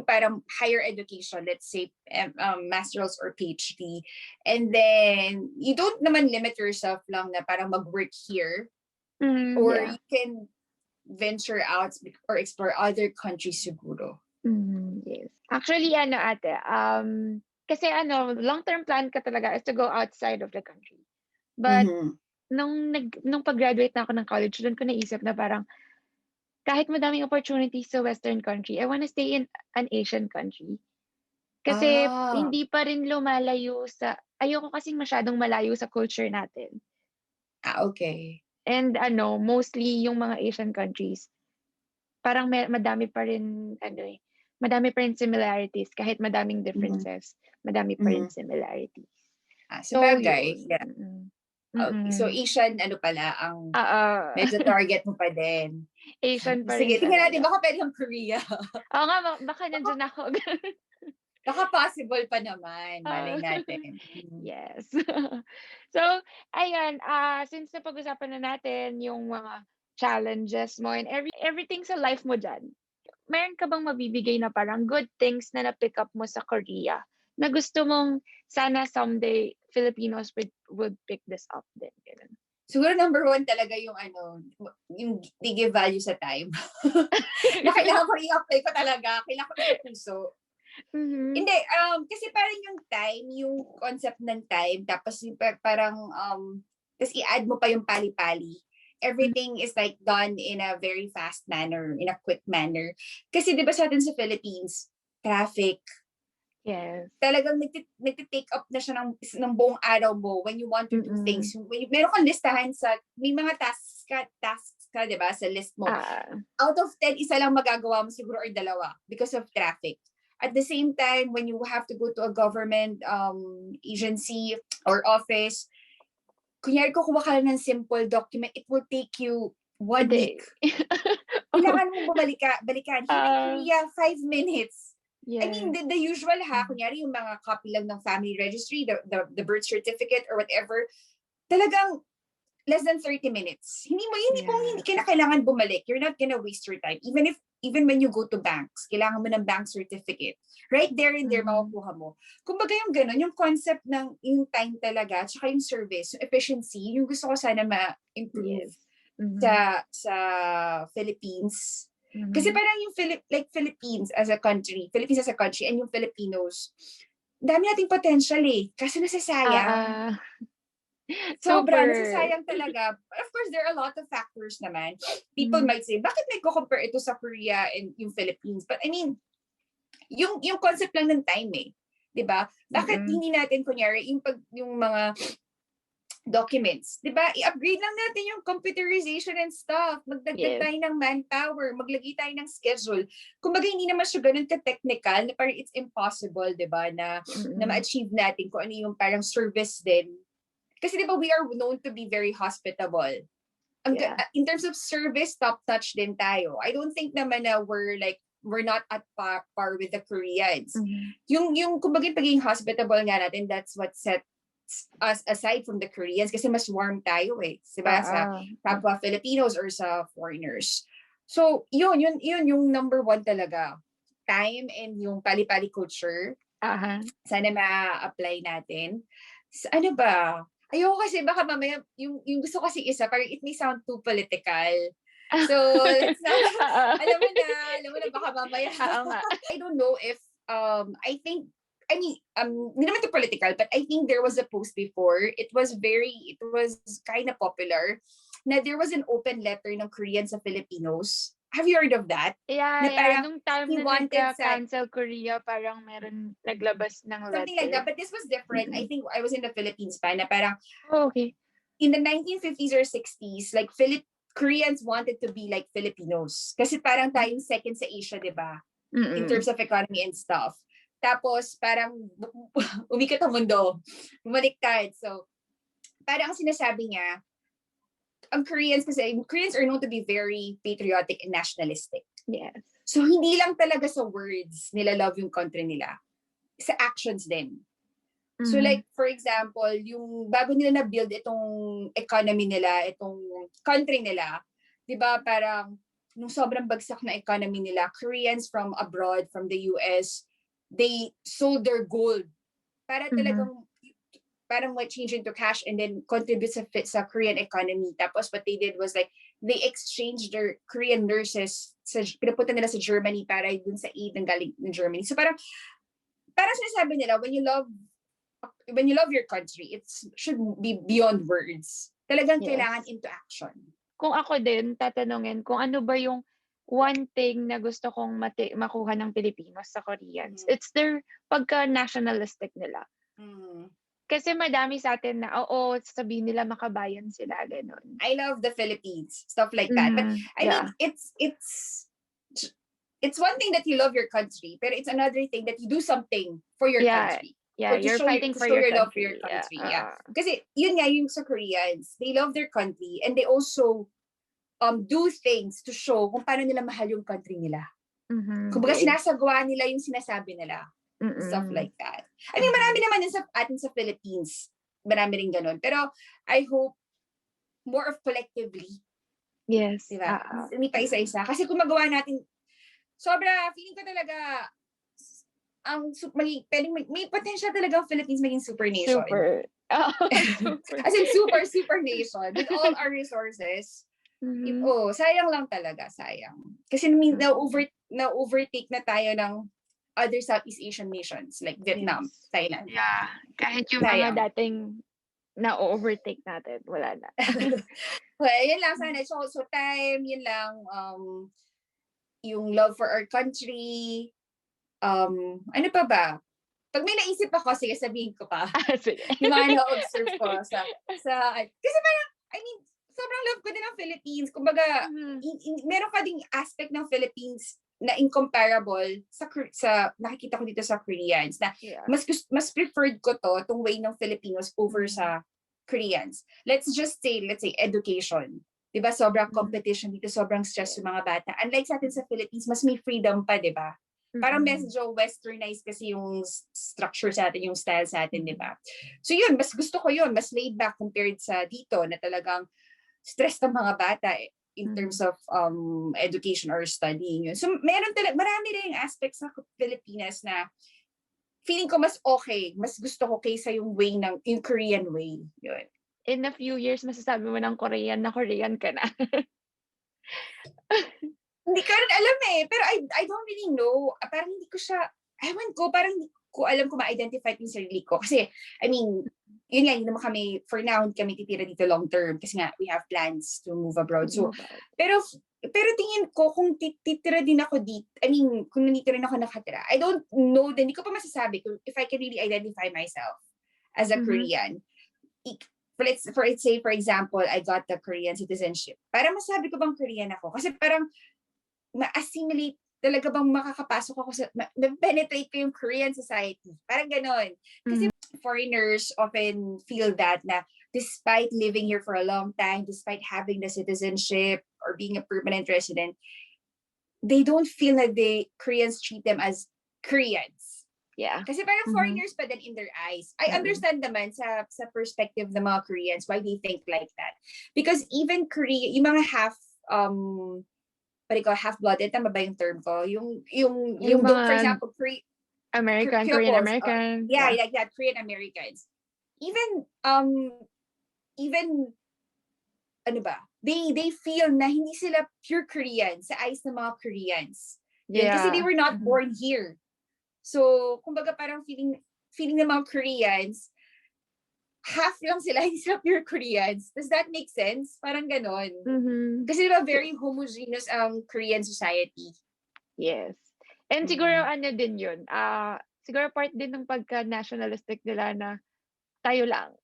parang higher education, let's say master's or PhD, and then you don't naman limit yourself lang na parang mag-work here, or you can venture out or explore other countries siguro. Yes. Actually, ate, kasi long-term plan ka talaga is to go outside of the country. But nung pag-graduate na ako ng college, doon ko naisip na parang kahit madaming opportunities sa Western country, I wanna stay in an Asian country. Kasi hindi pa rin lumalayo ayoko kasing masyadong malayo sa culture natin. Okay. And mostly yung mga Asian countries, parang madami pa rin similarities kahit madaming differences, madami pa rin similarities. So bagay. Yeah. Okay. So Mm-mm. Asian pala ang medyo target mo pa din. Asian pa rin. Sige, tingnan natin baka pwede ang Korea. Oo nga, baka nandun ako. Baka possible pa naman, malay natin. Yes. So, ayan, since napag-usapan na natin yung mga challenges mo and everything sa life mo dyan, meron ka bang mabibigay na parang good things na na-pick up mo sa Korea na gusto mong sana someday Filipinos would pick this up din? Ganun. Siguro number 1 talaga yung yung they give value sa time. Na kailangan ko i-apply ko talaga. Kailangan ko i-puso. Hindi, kasi parang yung time, yung concept ng time, tapos parang, tapos i-add mo pa yung pali-pali. Everything is like done in a very fast manner, in a quick manner. Kasi di ba sa atin sa Philippines, traffic, yes, talagang nagtitake up na siya ng buong araw mo when you want to do things. Meron kang listahan may mga tasks ka, di ba, sa list mo. Out of 10, isa lang magagawa mo siguro or 2 because of traffic. At the same time, when you have to go to a government agency or office, kunyari kukuha ka lang ng simple document, it will take you 1 week. Kailangan mo balikan. Here in Korea, 5 minutes. Yes. I mean, the usual kunyari yung mga copy lang ng family registry, the birth certificate or whatever, talagang less than 30 minutes. Hindi Yeah. ka na kailangan bumalik. You're not gonna waste your time. Even when you go to banks, kailangan mo ng bank certificate. Right there and there, makukuha mo. Kumbaga yung gano'n, yung concept ng yung time talaga, tsaka yung service, yung efficiency, yung gusto ko sana ma-improve Yes. Mhm. sa Philippines. Mhm. Kasi parang yung Philippines as a country, and yung Filipinos, dami nating potential eh. Kasi nasasayang. Sobra, Super. nasasayang talaga. Of course, there are a lot of factors naman. People Mhm. might say, bakit may compare ito sa Korea and yung Philippines? But I mean, yung concept lang ng time eh. 'Di ba? Bakit hindi natin kunyari yung mga documents, 'di ba? I-upgrade lang natin yung computerization and stuff. Magdagdag Yes. tayo ng manpower, maglagay tayo ng schedule. Kumbaga hindi naman siya ganun ka-technical na parang it's impossible, 'di ba, na ma-achieve natin kung ano yung parang service din. Kasi 'di ba we are known to be very hospitable. Yeah. In terms of service, top-notch din tayo. I don't think naman na we're not at par with the Koreans. Yung kumbaga pagiging hospitable nga natin, that's what sets us aside from the Koreans kasi mas warm tayo eh. Diba? Sa kapwa Filipinos or sa foreigners. So, yun yung number one talaga. Time and yung pali-pali culture. Sana ma-apply natin. Ano ba? Ayoko kasi baka mamaya, yung gusto kasi isa, parang it may sound too political. So, let's not, alam mo na baka mamaya. I don't know if, hindi naman too political, but I think there was a post before. It was kind of popular na there was an open letter ng Koreans sa Filipinos. Have you heard of that? Yeah. Nung time he na wanted nagka-cancel Korea, parang meron naglabas ng letter. something like that. But this was different. I think I was in the Philippines pa na parang okay. in the 1950s or 60s, like Koreans wanted to be like Filipinos. Kasi parang tayong second sa Asia, di ba? In terms of economy and stuff. Tapos parang umikat ang mundo. Bumaliktad. So parang sinasabi niya, ang Koreans are known to be very patriotic and nationalistic. Yes. So hindi lang talaga sa words nila love yung country nila. Sa actions din. So like, for example, yung bago nila na-build itong economy nila, itong country nila, di ba parang nung sobrang bagsak na economy nila, Koreans from abroad, from the US, they sold their gold para talagang parang change into cash and then contribute sa Korean economy. Tapos what they did was like, they exchanged their Korean nurses, pinapunta nila sa Germany para dun sa aid ng galing ng Germany. So parang sinasabi nila, when you love your country, it should be beyond words. Talagang kailangan into action. Kung ako din, tatanungin kung ano ba yung one thing na gusto kong makuha ng Pilipinos sa Koreans. It's their pagka-nationalistic nila. Kasi madami sa atin na, sabihin nila makabayan sila, ganun. I love the Philippines, stuff like that. But I mean, it's one thing that you love your country, but it's another thing that you do something for your country. Yeah, you're fighting for your love for your country. Kasi yun nga yung sa Koreans, they love their country and they also do things to show kung paano nila mahal yung country nila. Kumbaga sinasagawa nila yung sinasabi nila. Stuff like that. I mean, marami naman din sa atin sa Philippines. Marami rin ganun. Pero I hope more of collectively. Yes. Diba? Hindi pa isa-isa. Kasi kung magawa natin, feeling ko talaga, may potential talaga ang Philippines maging super nation. Super. As in super nation. With all our resources. Sayang lang talaga. Sayang. Kasi na-overtake na tayo ng other Southeast Asian nations like Vietnam, Thailand. Yeah. Kahit yung mga dating na-overtake natin, wala na. Well, yun lang sana. So time, yun lang. Yung love for our country. Ano pa ba? Pag may naisip ako, sige, sabihin ko pa. Yung mga na-observe ko kasi parang, I mean, sobrang love ko din ng Philippines. Kumbaga, meron ka ding aspect ng Philippines na incomparable sa nakikita ko dito sa Koreans na mas preferred ko tong way ng Filipinos over sa Koreans. Let's say education. 'Di ba? Sobrang competition dito, sobrang stress yung mga bata. Unlike sa atin sa Philippines, mas may freedom pa, 'di ba? parang Mm-mm. medyo westernized kasi yung structure sa atin, yung style sa atin, di ba? So yun, mas gusto ko yun, mas laid back compared sa dito na talagang stress ng mga bata in terms of education or studying yun. So meron talaga, marami rin aspects sa Pilipinas na feeling ko mas okay, mas gusto ko kaysa yung way ng, yung Korean way. Yun. In a few years, masasabi mo ng Korean na Korean ka na. Hindi ko rin alam eh. Pero I don't really know. Parang hindi ko siya, ewan ko, parang hindi ko alam kung ma-identify yung sarili ko. Kasi, I mean, yun nga, hindi naman kami, for now, hindi kami titira dito long term. Kasi nga, we have plans to move abroad. So, pero tingin ko, kung titira din ako dito, I mean, kung nandito rin ako nakatira, I don't know, hindi ko pa masasabi kung if I can really identify myself as a Korean. Let's say, for example, I got the Korean citizenship. Para masabi ko bang Korean ako? Kasi parang, ma-assimilate talaga bang makakapasok ako sa, ma-penetrate ko yung Korean society. Parang ganon. Kasi foreigners often feel that na despite living here for a long time, despite having the citizenship or being a permanent resident, they don't feel that Koreans treat them as Koreans. Yeah. Kasi parang foreigners pa din in their eyes. I understand naman sa perspective ng mga Koreans why they think like that. Because even Korea, yung mga half-blooded, tama ba yung term ko? Yung for example, Korean American. Yeah, like that, Korean Americans. Even, ano ba, they feel na hindi sila pure Koreans sa eyes ng mga Koreans. Yeah. Kasi they were not born here. So, kumbaga parang feeling ng mga Koreans, half lang sila, hindi sila pure Koreans. Does that make sense? Parang ganon. Kasi diba very homogeneous ang Korean society. Yes. And siguro ano din yun, siguro part din ng pagka-nationalistic nila na tayo lang.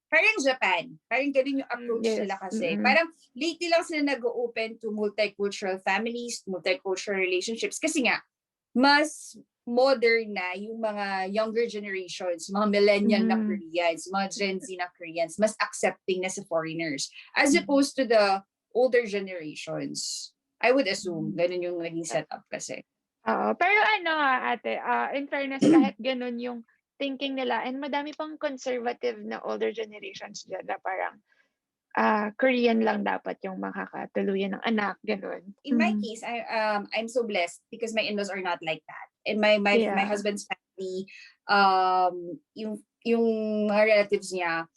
Parang Japan. Parang ganun yung approach nila kasi. Parang lately lang sila nag-open to multicultural families, multicultural relationships. Kasi nga, mas modern na yung mga younger generations, mga millennial na Koreans, mga Gen Z na Koreans, mas accepting na sa foreigners. As opposed to the older generations. I would assume, ganun yung naging setup kasi. Pero ano ate, in fairness, kahit ganun yung thinking nila, and madami pang conservative na older generations dyan na parang Korean lang dapat yung makakatuluyan ng anak, ganun. In my case, I'm so blessed because my in-laws are not like that. And my husband's family, yung mga relatives niya,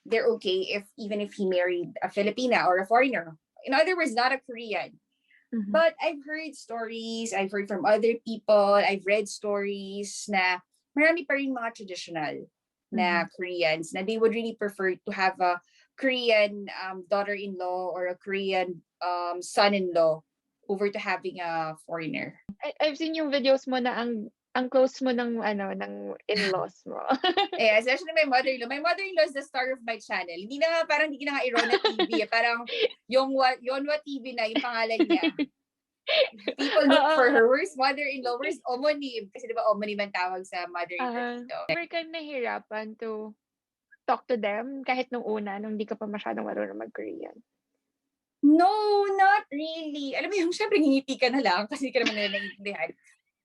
they're okay even if he married a Filipina or a foreigner. In other words, not a Korean. But I've heard stories, I've heard from other people, I've read stories na marami pa rin mga traditional na Koreans na they would really prefer to have a Korean daughter-in-law or a Korean son-in-law over to having a foreigner. I've seen yung videos mo na ang close mo ng in-laws mo. Yeah, especially my mother-in-law. My mother-in-law is the star of my channel. Hindi na nga iRona TV. Parang yung what TV na yung pangalan niya. People look for her. Where's mother-in-law? Where's omonim? Kasi diba omonim ang tawag sa mother-in-law dito. Never ka nahirapan to talk to them kahit nung nung di ka pa masyadong marunong mag-Korean? No, not really. Alam mo yung syempre ngingiti ka na lang kasi hindi ka naman nila naiintindihan.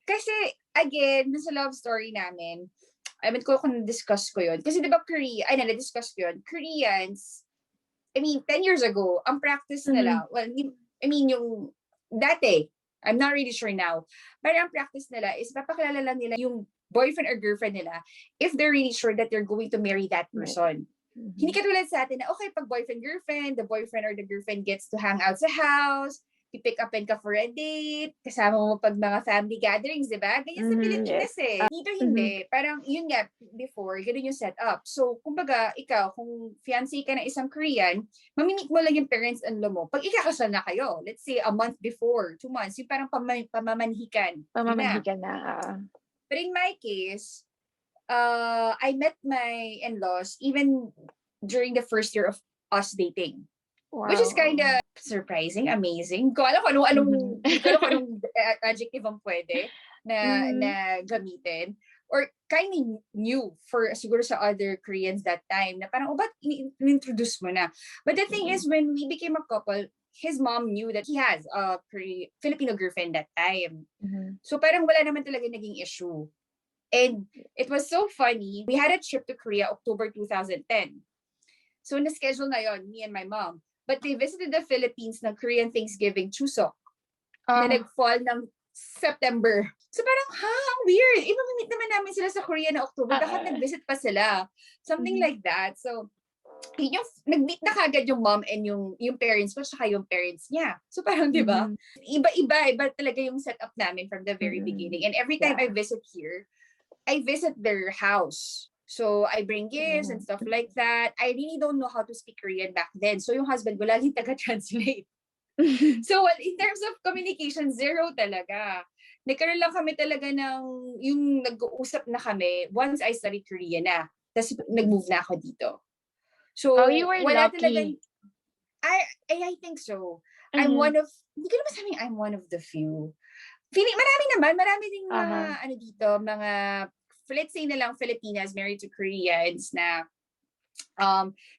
Kasi, again, sa love story namin, I mean, kung na-discuss ko yun. Kasi diba na-discuss ko yun, Koreans, I mean, 10 years ago, ang practice nila, well, I mean, yung dati, I'm not really sure now, pero ang practice nila is papakilala lang nila yung boyfriend or girlfriend nila if they're really sure that they're going to marry that person. Hindi katulad sa atin na, okay, pag boyfriend-girlfriend, the boyfriend or the girlfriend gets to hang out sa house, pick upin ka for a date, kasama mo pag mga family gatherings, di ba? Ganyan sa Pilipinas eh. Dito hindi. Parang yun nga, before, ganun yung setup. So, kumbaga, ikaw, kung fiancé ka ng isang Korean, mamimit mo lang yung parents-in-law mo. Pag ikakasal na kayo, let's say a month before, 2 months, yung parang pamamanhikan. Pamamanhikan na. But in my case, I met my in-laws even during the first year of us dating. Wow. Which is kind of surprising, amazing. Ko alam ko anong adjective ang pwede na gamitin. Or kind of new for siguro sa other Koreans that time na parang, ba't in-introduce mo na? But the thing is, when we became a couple, his mom knew that he has a Filipino girlfriend that time. Mhm. So parang wala naman talaga naging issue. And it was so funny. We had a trip to Korea October 2010. So na-schedule na yon, me and my mom. But they visited the Philippines ng Korean Thanksgiving Chuseok na nag-fall ng September. So parang, ang weird. Meet naman namin sila sa Korea na October. Bakit nag-visit pa sila? Something like that. So, yun yung, nag-meet na kagad yung mom and yung parents ko, saka yung parents niya. So parang, di ba? Iba talaga yung setup namin from the very beginning. And every time I visit here, I visit their house. So I bring gifts and stuff like that. I really don't know how to speak Korean back then. So yung husband ko laging taga-translate. So in terms of communication, zero talaga. Nagkaroon lang kami talaga ng, yung nag-uusap na kami once I studied Korean na. Tapos nag-move na ako dito. So, you were wala lucky. talagang, I think so. I'm one of, hindi ko naman sabing I'm one of the few. Marami ding mga, dito, mga, let's say na lang Filipinas married to Koreans na,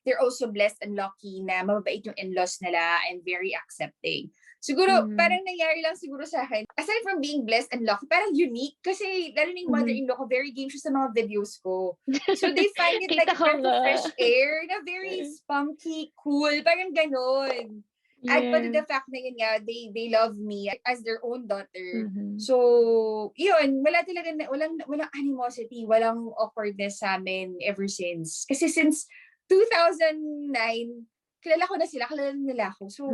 they're also blessed and lucky na mababait yung in-laws nila and very accepting. Siguro, parang nangyari lang siguro sa akin, aside from being blessed and lucky, parang unique kasi lalo na yung mother-in-law ko, very game siya sa mga videos ko. So they find it like a breath of fresh air na very spunky, cool, parang ganon. Add pa to the fact na yun nga, they love me as their own daughter. So, yun, walang animosity, walang awkwardness sa amin ever since. Kasi since 2009, kilala ko na sila, kilala nila ako. So,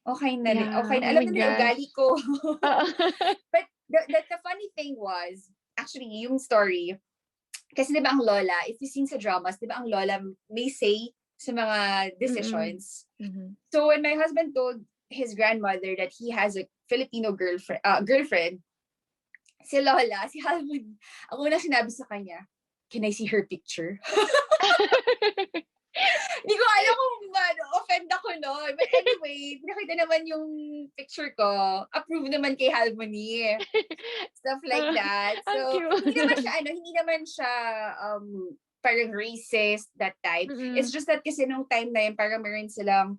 okay na. Okay na. Alam na nila ugali ko. But the funny thing was, actually, yung story, kasi diba ang lola, if you seen sa dramas, diba ang lola may say sa mga decisions. So when my husband told his grandmother that he has a Filipino girlfriend, si Lola, si Halwood, ang unang sinabi sa kanya, can I see her picture? Hindi ko alam kung offend ako noon. But anyway, nakita naman yung picture ko. Approve naman kay Halmony. Stuff like that. So, hindi naman siya parang racist that time. It's just that kasi nung time na yun, parang meron siyang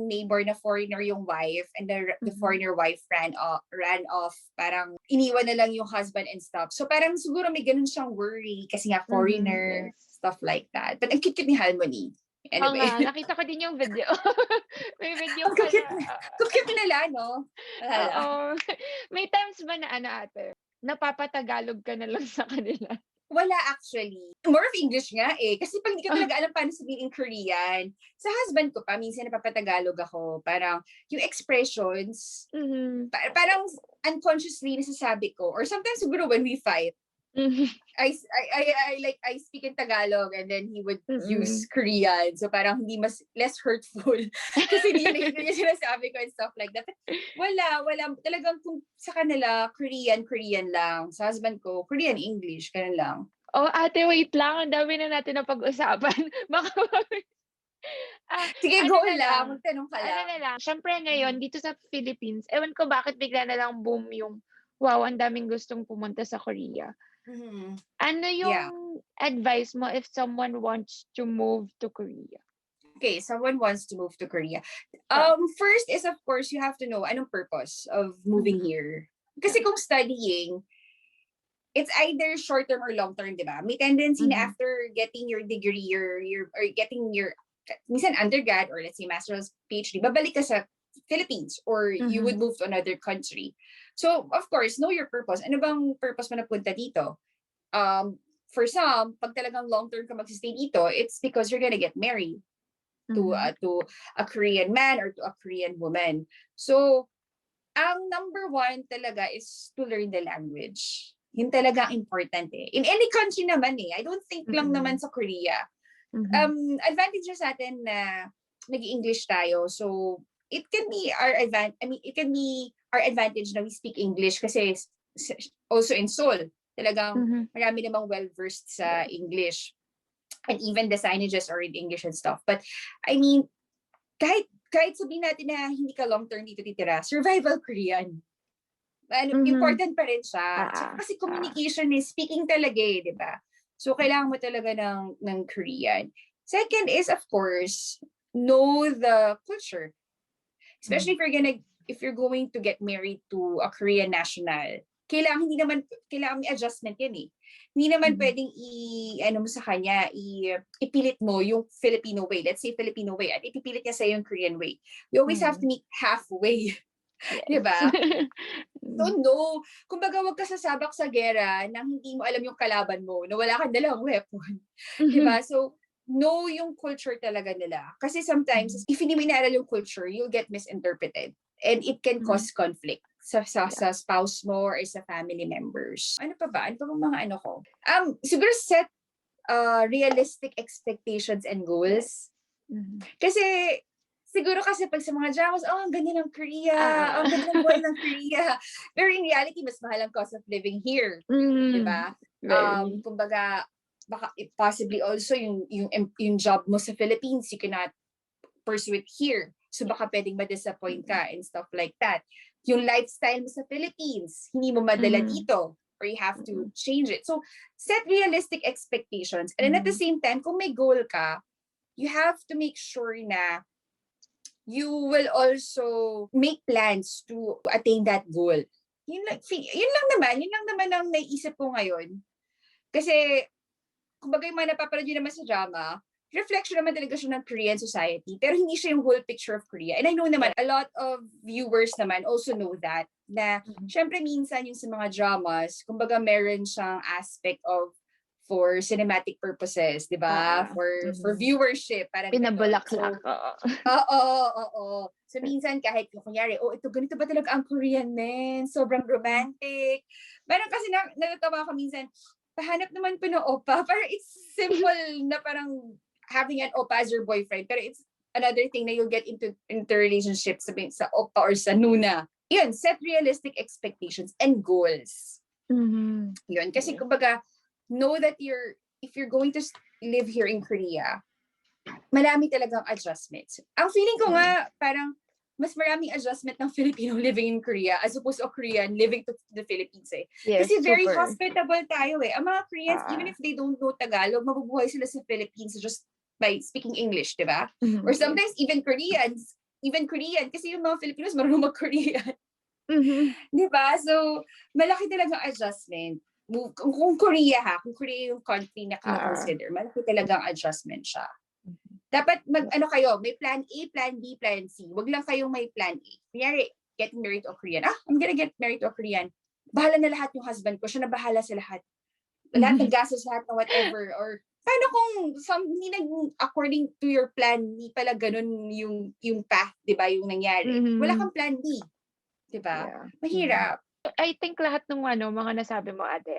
neighbor na foreigner yung wife, and the foreigner wife ran off. Parang iniwan na lang yung husband and stuff. So parang siguro may ganun siyang worry kasi nga foreigner, stuff like that. But ang cute ni Harmony. Anyway. Nakita ko din yung video. May video pa na. Cute nila, no? May times ba na ate, napapatagalog ka na lang sa kanila? Wala actually. More of English nga eh. Kasi pag hindi ka talaga alam paano sabihin in Korean, sa husband ko pa, minsan napapatagalog ako. Parang yung expressions, parang unconsciously nasasabi ko. Or sometimes siguro when we fight, I speak in Tagalog and then he would use Korean. So parang less hurtful. Kasi hindi yung sinasabi ko and stuff like that. Wala. Talagang kung sa kanila, Korean lang. Sa husband ko, Korean, English, ganun lang. Oh, ate, wait lang. Ang dami na natin na pag-usapan. Sige, go lang. Magtanong ka lang. Siyempre ngayon, dito sa Philippines, ewan ko bakit bigla na lang boom yung, wow, ang daming gustong pumunta sa Korea. Ano yung advice mo if someone wants to move to Korea? Okay, someone wants to move to Korea. First is, of course, you have to know anong purpose of moving here. Kasi kung studying, it's either short-term or long-term, di ba? May tendency na after getting your degree, or getting your, minsan undergrad, or let's say master's, PhD, babalik ka sa Philippines, or you would move to another country. So, of course, know your purpose. Ano bang purpose mo na punta dito? For some, pag talagang long-term ka mag-stay dito, it's because you're gonna get married to a Korean man or to a Korean woman. So, ang number one talaga is to learn the language. Yun talaga important eh. In any country naman eh. I don't think lang naman sa Korea. Advantage sa atin na nag-English tayo. So, it can be our advantage na we speak English kasi also in Seoul, talagang marami namang well-versed sa English. And even the signages are in English and stuff. But, I mean, kahit sabihin natin na hindi ka long-term dito titira, survival Korean. Important pa rin siya. Kasi communication is speaking talaga eh, di ba? So, kailangan mo talaga ng Korean. Second is, of course, know the culture. Especially if you're going to get married to a Korean national, kailangan may adjustment yan eh. Hindi naman pwedeng ano mo sa kanya, ipilit mo yung Filipino way. Let's say Filipino way at ipipilit niya sa yung Korean way. You always have to meet halfway. Yes. Diba? So no, kumbaga wag ka sasabak sa gera nang hindi mo alam yung kalaban mo, na wala kang dalang weapon. Diba? So know yung culture talaga nila. Kasi sometimes, if hindi mo inaaral yung culture, you'll get misinterpreted. And it can cause conflict sa spouse mo or sa family members. Ano pa ba? Ano pa ba mga ano ko? Siguro set realistic expectations and goals. Kasi siguro kasi pag sa mga dramas, ang ganda ng Korea, ang ganda ng buhay ng Korea. Pero in reality, mas mahal ang cost of living here. Diba? Kumbaga, baka possibly also yung job mo sa Philippines, you cannot pursue it here. So baka pwedeng ma-disappoint ka and stuff like that. Yung lifestyle mo sa Philippines, hindi mo madala dito or you have to change it. So set realistic expectations. And then at the same time, kung may goal ka, you have to make sure na you will also make plans to attain that goal. Yun lang naman ang naiisip ko ngayon. Kasi kumbaga yung mga napapanood yun naman sa drama, reflection naman talaga siya ng Korean society, pero hindi siya yung whole picture of Korea. And I know naman, a lot of viewers naman also know that, na syempre minsan yung sa mga dramas, kumbaga meron siyang aspect of for cinematic purposes, di ba? For viewership. Parang pinabulaklak. Oo. So minsan kahit kunyari, ito ganito ba talaga ang Korean men? Sobrang romantic. Parang kasi natatawa ko minsan, pahanap naman po ng oppa. Parang it's simple na parang having an oppa as your boyfriend. Pero it's another thing na you'll get into relationships sa oppa or sa nuna. Yun, set realistic expectations and goals. Yun, kasi kumbaga, know that if you're going to live here in Korea, marami talagang adjustments. Ang feeling ko nga, parang mas maraming adjustment ng Filipino living in Korea as opposed to Korean living to the Philippines eh. Yes, kasi very super. hospitable tayo eh. Ang mga Koreans, even if they don't know Tagalog, mabubuhay sila sa Philippines just by speaking English, di ba? Or sometimes even Korean, kasi yung mga Filipinos marunong mag-Korean. Di ba? So, malaki talagang adjustment. Kung Korea yung country na kina-consider, malaki talagang adjustment siya. Dapat kayo, may plan A, plan B, plan C. Wag lang kayong may plan A. Kunyari, getting married to a Korean. I'm gonna get married to a Korean. Bahala na lahat yung husband ko. Siya na bahala sa lahat. Lahat ng gastos, lahat ng whatever. Or, paano kung hindi according to your plan, hindi pala ganun yung path, di ba, yung nangyari. Wala kang plan B. Di ba? Yeah. Mahirap. I think lahat ng mga nasabi mo, ate,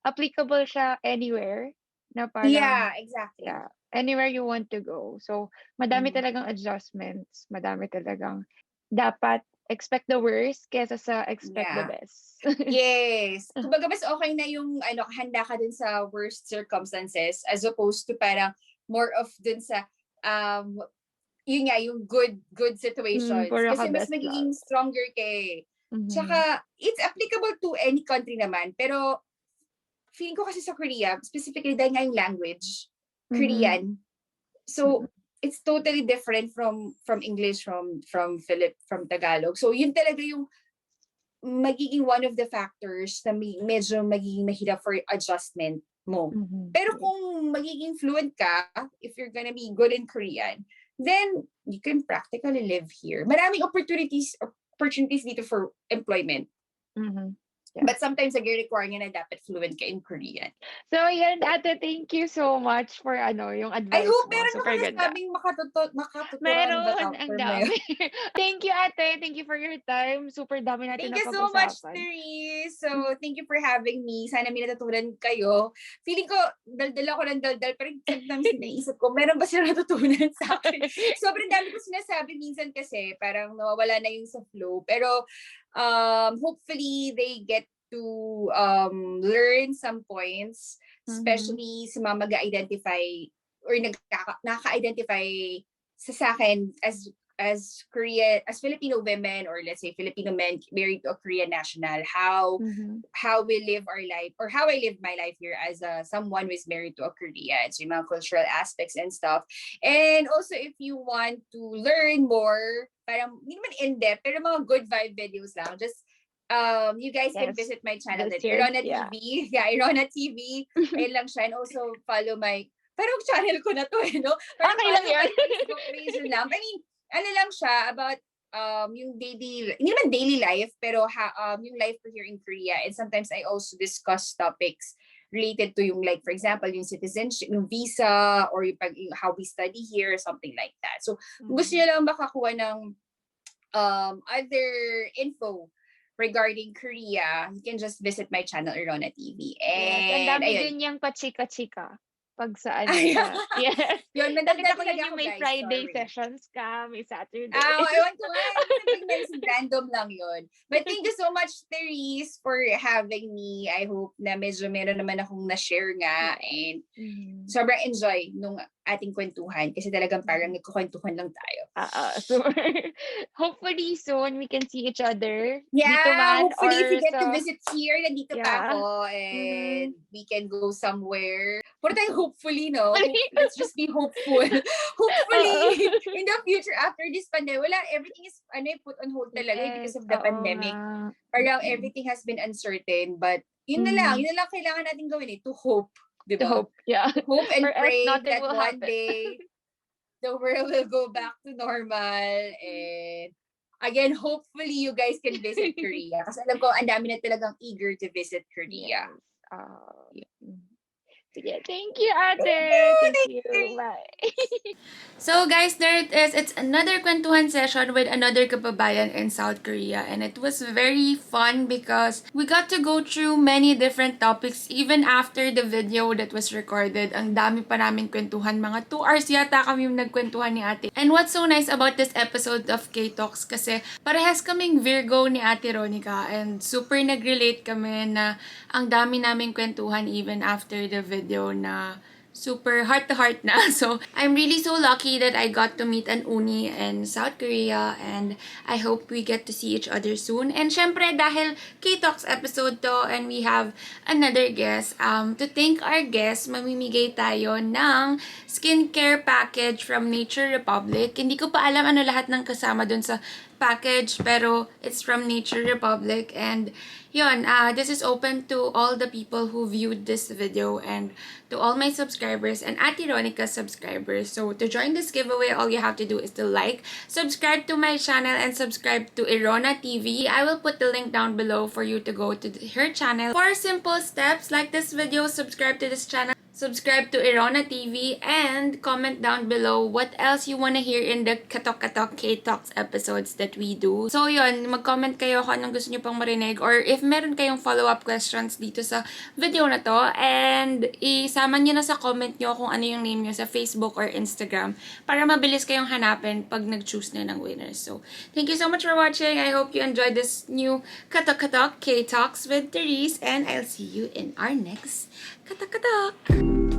applicable siya anywhere. Na parang, Yeah, exactly. Yeah, anywhere you want to go. So, madami talagang adjustments. Madami talagang dapat expect the worst kesa sa expect the best. Yes. Kumbaga mas okay na yung handa ka dun sa worst circumstances as opposed to parang more of dun sa yun nga, yung good situations. Kasi mas magiging stronger kay. Tsaka, it's applicable to any country naman. Pero, feeling ko kasi sa Korea, specifically dahil nga yung language, Korean. So, it's totally different from English, from Tagalog. So, yun talaga yung magiging one of the factors na medyo magiging mahirap for adjustment mo. Pero kung magiging fluent ka, if you're gonna be good in Korean, then you can practically live here. Maraming opportunities dito for employment. Yeah. But sometimes nag-require nga na dapat fluent ka in Korean. So, yan, ate, thank you so much for yung advice I hope mo. meron Super ka ganda. sabing makatuturan Meron, ba ang dami. Thank you, ate. Thank you for your time. Super dami natin Thank you so much, Therese. So, thank you for having me. Sana may natutunan kayo. Feeling ko, daldal ako ng daldal, pero sometimes naisip ko, meron ba sila natutunan sa akin? Sobrang dami ko sinasabi minsan kasi, parang nawawala na yung sa flow. Pero, hopefully, they get to learn some points, especially sa mga mag-identify or nakaka-identify sa akin as as Filipino women, or let's say Filipino men married to a Korean national, how we live our life, or how I live my life here as someone who is married to a Korean. So yung mga cultural aspects and stuff. And also, if you want to learn more, parang hindi naman in-depth, pero mga good vibe videos lang, just you guys can visit my channel, iRona TV. Yeah, iRona TV. Ayun lang siya. And also follow my, parang channel ko na to, no? Parang Okay lang yan. Facebook page lang. I mean, ano lang siya, about yung daily, hindi naman daily life, pero yung life ko here in Korea. And sometimes I also discuss topics related to yung, like, for example, yung citizenship, yung visa, or yung how we study here, something like that. So, gusto niyo lang makakuha ng other info regarding Korea, you can just visit my channel, iRona TV. And ang dami ayun. din yung kachika-chika. Pag saan Ay, yes. yun, Nakita ko talaga yun yung ako, may guys. Friday Sorry. sessions ka, may Saturday. Ewan ko nga. Random lang yun. But thank you so much, Therese, for having me. I hope na medyo meron naman akong na-share nga. And sobrang enjoy nung ating kwentuhan. Kasi talagang parang nagkukwentuhan lang tayo. So, hopefully soon we can see each other. Yeah, dito man, hopefully if you or get to visit here, nandito pa Yeah. ako. And we can go somewhere. Puro tayo hopefully, no? Let's just be hopeful. Hopefully, in the future, after this pandemic, everything is put on hold talaga because of the pandemic. Parang everything has been uncertain. But yun na lang kailangan natin gawin to hope. Diba? To hope, yeah. Hope and Or else pray nothing that will one happen. day the world will go back to normal. And again, hopefully you guys can visit Korea. Kasi alam ko, ang dami na talagang eager to visit Korea. Sige, thank you, Ate. Thank you. Bye. So guys, there it is. It's another kwentuhan session with another kababayan in South Korea. And it was very fun because we got to go through many different topics even after the video that was recorded. Ang dami pa naming kwentuhan. Mga 2 hours yata kami yung nagkwentuhan ni ate. And what's so nice about this episode of K-Talks kasi parehas kaming Virgo ni Ate Ronica. And super nag-relate kami na ang dami naming kwentuhan even after the video na super heart-to-heart na. So, I'm really so lucky that I got to meet an unnie in South Korea and I hope we get to see each other soon. And syempre, dahil K-Talks episode to and we have another guest, to thank our guest, mamimigay tayo ng skincare package from Nature Republic. Hindi ko pa alam ano lahat ng kasama dun sa package, pero it's from Nature Republic. And yun, this is open to all the people who viewed this video and to all my subscribers and Ate Ronica's subscribers. So to join this giveaway, all you have to do is to like, subscribe to my channel, and subscribe to iRona TV. I will put the link down below for you to go to her channel. 4 simple steps: like this video, subscribe to this channel, subscribe to iRona TV, and comment down below what else you want to hear in the Katok K-Talks episodes that we do. So yun, mag-comment kayo kung anong gusto nyo pang marinig, or if meron kayong follow-up questions dito sa video na to, and isama nyo na sa comment nyo kung ano yung name nyo sa Facebook or Instagram para mabilis kayong hanapin pag nag-choose na ng winners. So, thank you so much for watching. I hope you enjoyed this new Katok K-Talks with Therese, and I'll see you in our next Katok.